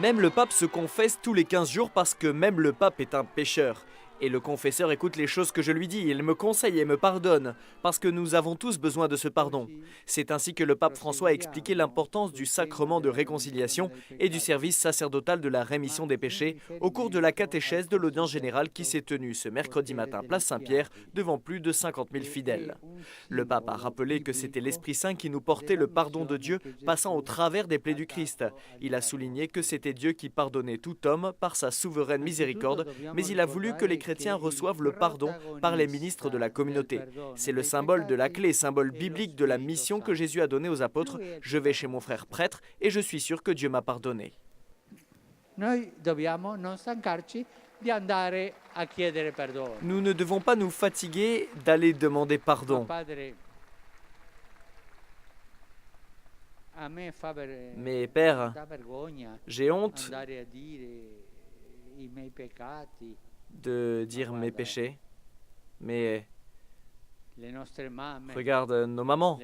Même le pape se confesse tous les 15 jours parce que même le pape est un pécheur. Et le confesseur écoute les choses que je lui dis, il me conseille et me pardonne, parce que nous avons tous besoin de ce pardon. C'est ainsi que le pape François a expliqué l'importance du sacrement de réconciliation et du service sacerdotal de la rémission des péchés au cours de la catéchèse de l'audience générale qui s'est tenue ce mercredi matin place Saint-Pierre devant plus de 50 000 fidèles. Le pape a rappelé que c'était l'Esprit Saint qui nous portait le pardon de Dieu passant au travers des plaies du Christ. Il a souligné que c'était Dieu qui pardonnait tout homme par sa souveraine miséricorde, mais il a voulu que les chrétiens reçoivent le pardon par les ministres de la communauté. C'est le symbole de la clé, symbole biblique de la mission que Jésus a donnée aux apôtres. Je vais chez mon frère prêtre et je suis sûr que Dieu m'a pardonné. Nous ne devons pas nous fatiguer d'aller demander pardon. Mais Père, j'ai honte de dire mes péchés, mais regarde nos mamans,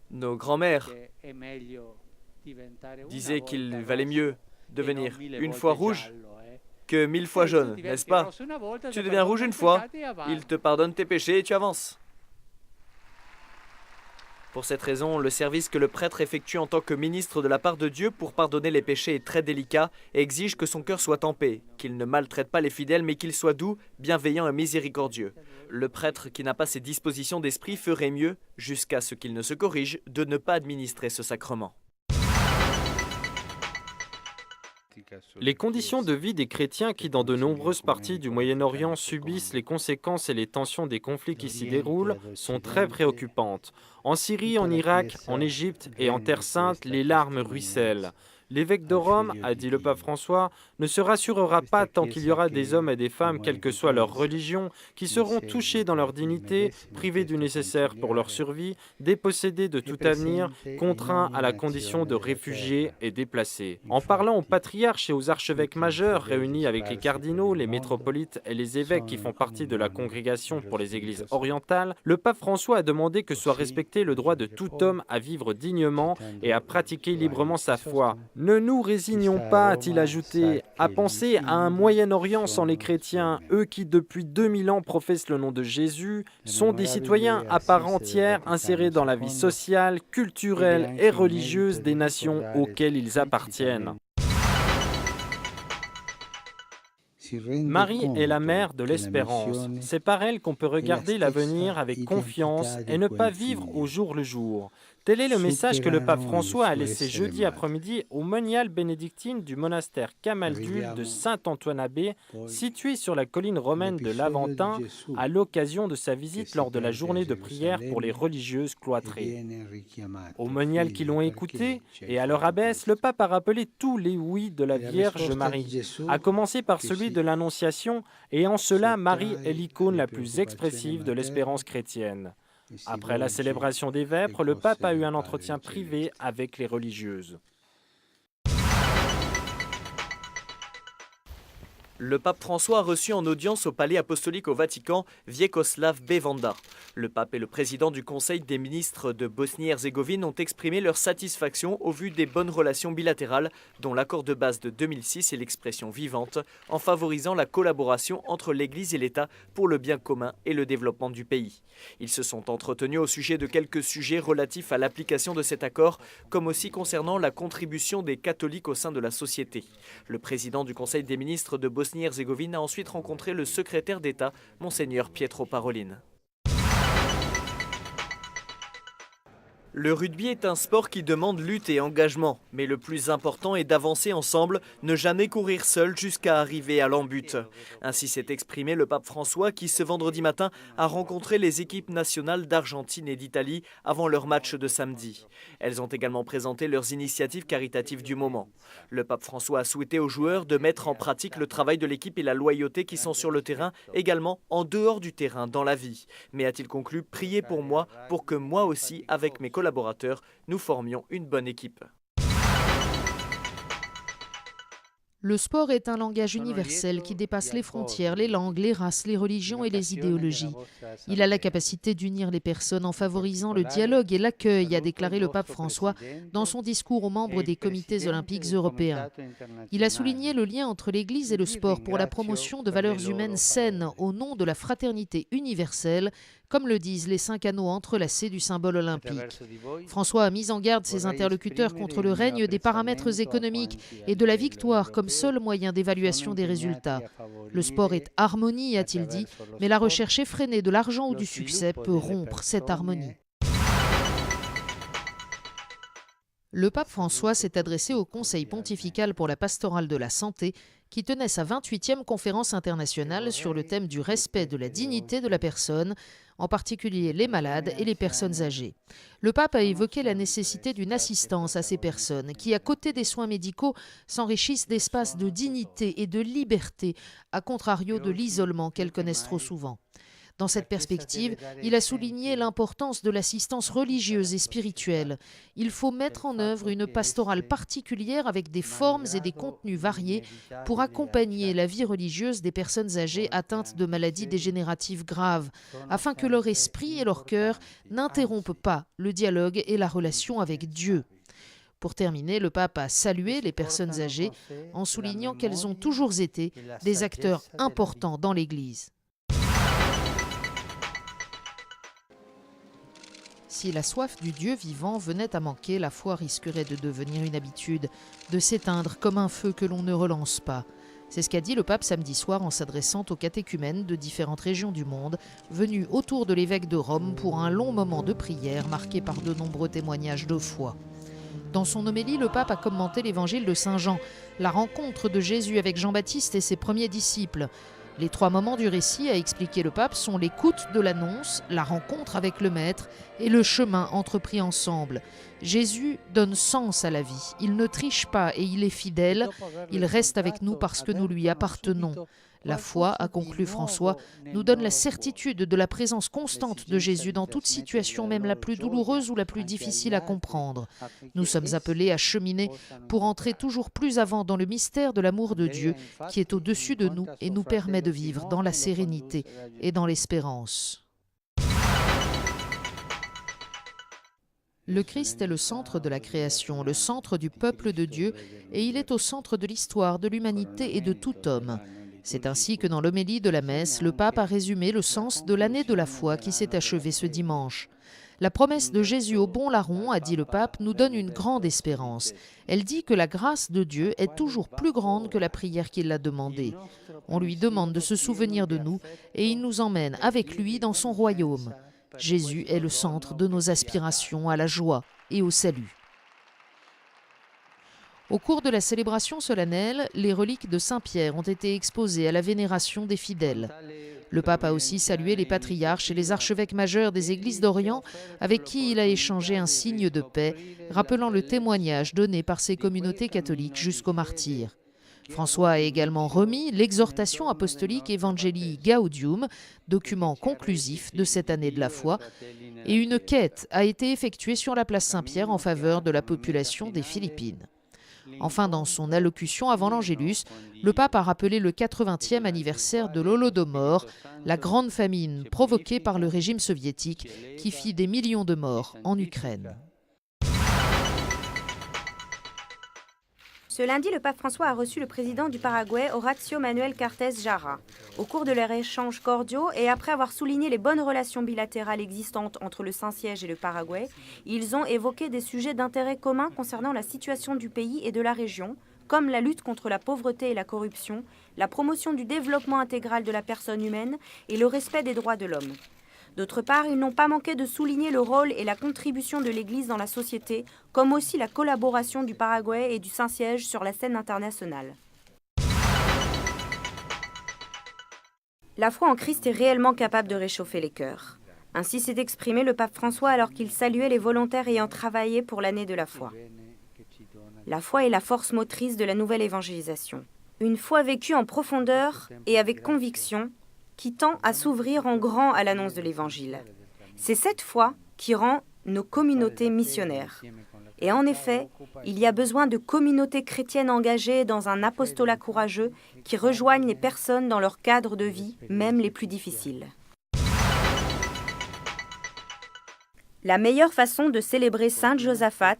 nos grands-mères disaient qu'il valait mieux devenir une fois rouge que 1000 fois jaune, n'est-ce pas? Tu deviens rouge une fois, il te pardonne tes péchés et tu avances. Pour cette raison, le service que le prêtre effectue en tant que ministre de la part de Dieu pour pardonner les péchés est très délicat et exige que son cœur soit en paix, qu'il ne maltraite pas les fidèles mais qu'il soit doux, bienveillant et miséricordieux. Le prêtre qui n'a pas ces dispositions d'esprit ferait mieux, jusqu'à ce qu'il ne se corrige, de ne pas administrer ce sacrement. Les conditions de vie des chrétiens qui, dans de nombreuses parties du Moyen-Orient, subissent les conséquences et les tensions des conflits qui s'y déroulent sont très préoccupantes. En Syrie, en Irak, en Égypte et en Terre Sainte, les larmes ruissellent. L'évêque de Rome, a dit le pape François, ne se rassurera pas tant qu'il y aura des hommes et des femmes, quelle que soit leur religion, qui seront touchés dans leur dignité, privés du nécessaire pour leur survie, dépossédés de tout avenir, contraints à la condition de réfugiés et déplacés. En parlant aux patriarches et aux archevêques majeurs réunis avec les cardinaux, les métropolites et les évêques qui font partie de la congrégation pour les églises orientales, le pape François a demandé que soit respecté le droit de tout homme à vivre dignement et à pratiquer librement sa foi. Ne nous résignons pas, a-t-il ajouté, à penser à un Moyen-Orient sans les chrétiens, eux qui depuis 2000 ans professent le nom de Jésus, sont des citoyens à part entière insérés dans la vie sociale, culturelle et religieuse des nations auxquelles ils appartiennent. Marie est la mère de l'espérance. C'est par elle qu'on peut regarder l'avenir avec confiance et ne pas vivre au jour le jour. Tel est le message que le pape François a laissé jeudi après-midi aux moniales bénédictines du monastère Camaldule de Saint-Antoine-Abbé, situé sur la colline romaine de l'Aventin, à l'occasion de sa visite lors de la journée de prière pour les religieuses cloîtrées. Aux moniales qui l'ont écouté, et à leur abbesse, le pape a rappelé tous les oui de la Vierge Marie, à commencer par celui de l'Annonciation, et en cela, Marie est l'icône la plus expressive de l'espérance chrétienne. Après la célébration des vêpres, le pape a eu un entretien privé avec les religieuses. Le pape François a reçu en audience au palais apostolique au Vatican Vjekoslav Bevanda. Le pape et le président du Conseil des ministres de Bosnie-Herzégovine ont exprimé leur satisfaction au vu des bonnes relations bilatérales, dont l'accord de base de 2006 est l'expression vivante, en favorisant la collaboration entre l'Église et l'État pour le bien commun et le développement du pays. Ils se sont entretenus au sujet de quelques sujets relatifs à l'application de cet accord, comme aussi concernant la contribution des catholiques au sein de la société. Le président du Conseil des ministres de Bosnie-Herzégovine a ensuite rencontré le secrétaire d'État, Monseigneur Pietro Parolin. Le rugby est un sport qui demande lutte et engagement, mais le plus important est d'avancer ensemble, ne jamais courir seul jusqu'à arriver à l'en-but. Ainsi s'est exprimé le pape François qui, ce vendredi matin, a rencontré les équipes nationales d'Argentine et d'Italie avant leur match de samedi. Elles ont également présenté leurs initiatives caritatives du moment. Le pape François a souhaité aux joueurs de mettre en pratique le travail de l'équipe et la loyauté qui sont sur le terrain, également en dehors du terrain, dans la vie. Mais a-t-il conclu, priez pour moi, pour que moi aussi, avec mes collaborateurs, nous formions une bonne équipe. Le sport est un langage universel qui dépasse les frontières, les langues, les races, les religions et les idéologies. Il a la capacité d'unir les personnes en favorisant le dialogue et l'accueil, a déclaré le pape François dans son discours aux membres des comités olympiques européens. Il a souligné le lien entre l'Église et le sport pour la promotion de valeurs humaines saines au nom de la fraternité universelle, comme le disent les 5 anneaux entrelacés du symbole olympique. François a mis en garde ses interlocuteurs contre le règne des paramètres économiques et de la victoire comme seul moyen d'évaluation des résultats. Le sport est harmonie, a-t-il dit, mais la recherche effrénée de l'argent ou du succès peut rompre cette harmonie. Le pape François s'est adressé au Conseil pontifical pour la pastorale de la santé qui tenait sa 28e conférence internationale sur le thème du respect de la dignité de la personne, en particulier les malades et les personnes âgées. Le pape a évoqué la nécessité d'une assistance à ces personnes qui, à côté des soins médicaux, s'enrichissent d'espaces de dignité et de liberté, à contrario de l'isolement qu'elles connaissent trop souvent. Dans cette perspective, il a souligné l'importance de l'assistance religieuse et spirituelle. Il faut mettre en œuvre une pastorale particulière avec des formes et des contenus variés pour accompagner la vie religieuse des personnes âgées atteintes de maladies dégénératives graves, afin que leur esprit et leur cœur n'interrompent pas le dialogue et la relation avec Dieu. Pour terminer, le pape a salué les personnes âgées en soulignant qu'elles ont toujours été des acteurs importants dans l'Église. Si la soif du Dieu vivant venait à manquer, la foi risquerait de devenir une habitude, de s'éteindre comme un feu que l'on ne relance pas. C'est ce qu'a dit le pape samedi soir en s'adressant aux catéchumènes de différentes régions du monde, venus autour de l'évêque de Rome pour un long moment de prière marqué par de nombreux témoignages de foi. Dans son homélie, le pape a commenté l'évangile de Saint Jean, la rencontre de Jésus avec Jean-Baptiste et ses premiers disciples. Les 3 moments du récit, a expliqué le pape, sont l'écoute de l'annonce, la rencontre avec le Maître et le chemin entrepris ensemble. Jésus donne sens à la vie. Il ne triche pas et il est fidèle. Il reste avec nous parce que nous lui appartenons. La foi, a conclu François, nous donne la certitude de la présence constante de Jésus dans toute situation, même la plus douloureuse ou la plus difficile à comprendre. Nous sommes appelés à cheminer pour entrer toujours plus avant dans le mystère de l'amour de Dieu qui est au-dessus de nous et nous permet de vivre dans la sérénité et dans l'espérance. Le Christ est le centre de la création, le centre du peuple de Dieu, et il est au centre de l'histoire, de l'humanité et de tout homme. C'est ainsi que dans l'homélie de la messe, le pape a résumé le sens de l'année de la foi qui s'est achevée ce dimanche. La promesse de Jésus au bon larron, a dit le pape, nous donne une grande espérance. Elle dit que la grâce de Dieu est toujours plus grande que la prière qu'il l'a demandée. On lui demande de se souvenir de nous et il nous emmène avec lui dans son royaume. Jésus est le centre de nos aspirations à la joie et au salut. Au cours de la célébration solennelle, les reliques de Saint-Pierre ont été exposées à la vénération des fidèles. Le pape a aussi salué les patriarches et les archevêques majeurs des églises d'Orient avec qui il a échangé un signe de paix, rappelant le témoignage donné par ces communautés catholiques jusqu'au martyre. François a également remis l'exhortation apostolique Evangelii Gaudium, document conclusif de cette année de la foi, et une quête a été effectuée sur la place Saint-Pierre en faveur de la population des Philippines. Enfin, dans son allocution avant l'Angélus, le pape a rappelé le 80e anniversaire de l'Holodomor, la grande famine provoquée par le régime soviétique qui fit des millions de morts en Ukraine. Ce lundi, le pape François a reçu le président du Paraguay, Horacio Manuel Cartes Jara. Au cours de leurs échanges cordiaux et après avoir souligné les bonnes relations bilatérales existantes entre le Saint-Siège et le Paraguay, ils ont évoqué des sujets d'intérêt commun concernant la situation du pays et de la région, comme la lutte contre la pauvreté et la corruption, la promotion du développement intégral de la personne humaine et le respect des droits de l'homme. D'autre part, ils n'ont pas manqué de souligner le rôle et la contribution de l'Église dans la société, comme aussi la collaboration du Paraguay et du Saint-Siège sur la scène internationale. La foi en Christ est réellement capable de réchauffer les cœurs. Ainsi s'est exprimé le pape François alors qu'il saluait les volontaires ayant travaillé pour l'année de la foi. La foi est la force motrice de la nouvelle évangélisation. Une foi vécue en profondeur et avec conviction, qui tend à s'ouvrir en grand à l'annonce de l'Évangile. C'est cette foi qui rend nos communautés missionnaires. Et en effet, il y a besoin de communautés chrétiennes engagées dans un apostolat courageux qui rejoignent les personnes dans leur cadre de vie, même les plus difficiles. La meilleure façon de célébrer Sainte Josaphat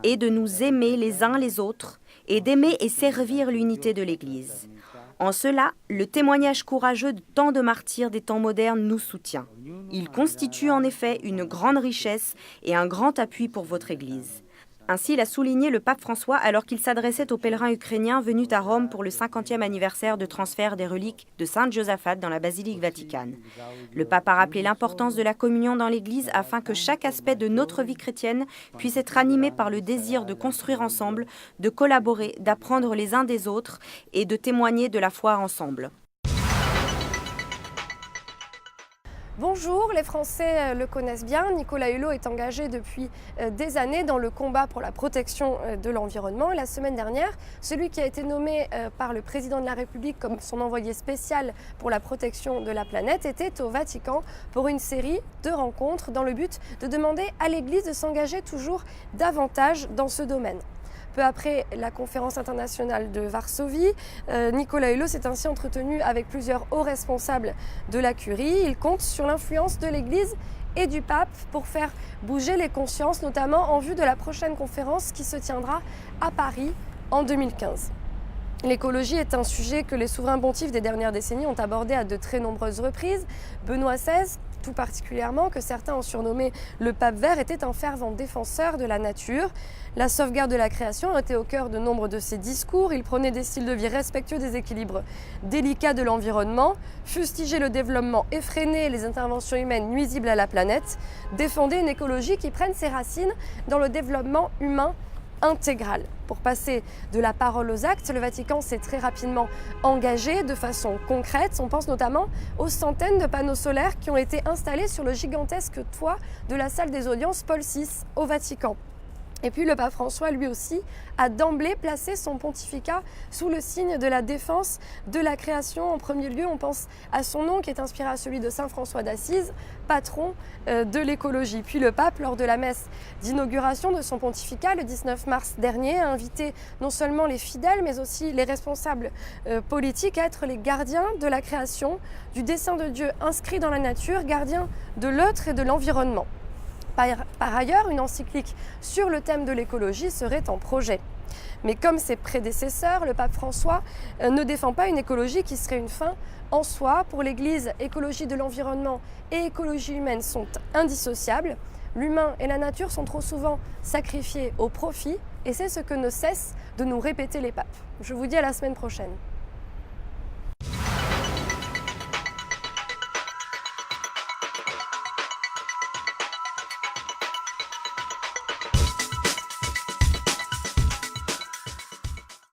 est de nous aimer les uns les autres et d'aimer et servir l'unité de l'Église. En cela, le témoignage courageux de tant de martyrs des temps modernes nous soutient. Il constitue en effet une grande richesse et un grand appui pour votre Église. Ainsi l'a souligné le pape François alors qu'il s'adressait aux pèlerins ukrainiens venus à Rome pour le 50e anniversaire de transfert des reliques de Sainte Josaphat dans la basilique Vaticane. Le pape a rappelé l'importance de la communion dans l'Église afin que chaque aspect de notre vie chrétienne puisse être animé par le désir de construire ensemble, de collaborer, d'apprendre les uns des autres et de témoigner de la foi ensemble. Bonjour, les Français le connaissent bien. Nicolas Hulot est engagé depuis des années dans le combat pour la protection de l'environnement. La semaine dernière, celui qui a été nommé par le président de la République comme son envoyé spécial pour la protection de la planète était au Vatican pour une série de rencontres dans le but de demander à l'Église de s'engager toujours davantage dans ce domaine. Peu après la conférence internationale de Varsovie, Nicolas Hulot s'est ainsi entretenu avec plusieurs hauts responsables de la Curie. Il compte sur l'influence de l'Église et du pape pour faire bouger les consciences, notamment en vue de la prochaine conférence qui se tiendra à Paris en 2015. L'écologie est un sujet que les souverains pontifes des dernières décennies ont abordé à de très nombreuses reprises. Benoît XVI, tout particulièrement, que certains ont surnommé le pape vert, était un fervent défenseur de la nature. La sauvegarde de la création était au cœur de nombre de ses discours. Il prônait des styles de vie respectueux des équilibres délicats de l'environnement, fustigeait le développement effréné et les interventions humaines nuisibles à la planète, défendait une écologie qui prenne ses racines dans le développement humain intégral. Pour passer de la parole aux actes, le Vatican s'est très rapidement engagé de façon concrète. On pense notamment aux centaines de panneaux solaires qui ont été installés sur le gigantesque toit de la salle des audiences Paul VI au Vatican. Et puis le pape François, lui aussi, a d'emblée placé son pontificat sous le signe de la défense de la création. En premier lieu, on pense à son nom qui est inspiré à celui de Saint François d'Assise, patron de l'écologie. Puis le pape, lors de la messe d'inauguration de son pontificat, le 19 mars dernier, a invité non seulement les fidèles, mais aussi les responsables politiques à être les gardiens de la création, du dessein de Dieu inscrit dans la nature, gardiens de l'autre et de l'environnement. Par ailleurs, une encyclique sur le thème de l'écologie serait en projet. Mais comme ses prédécesseurs, le pape François ne défend pas une écologie qui serait une fin en soi. Pour l'Église, écologie de l'environnement et écologie humaine sont indissociables. L'humain et la nature sont trop souvent sacrifiés au profit et c'est ce que ne cessent de nous répéter les papes. Je vous dis à la semaine prochaine.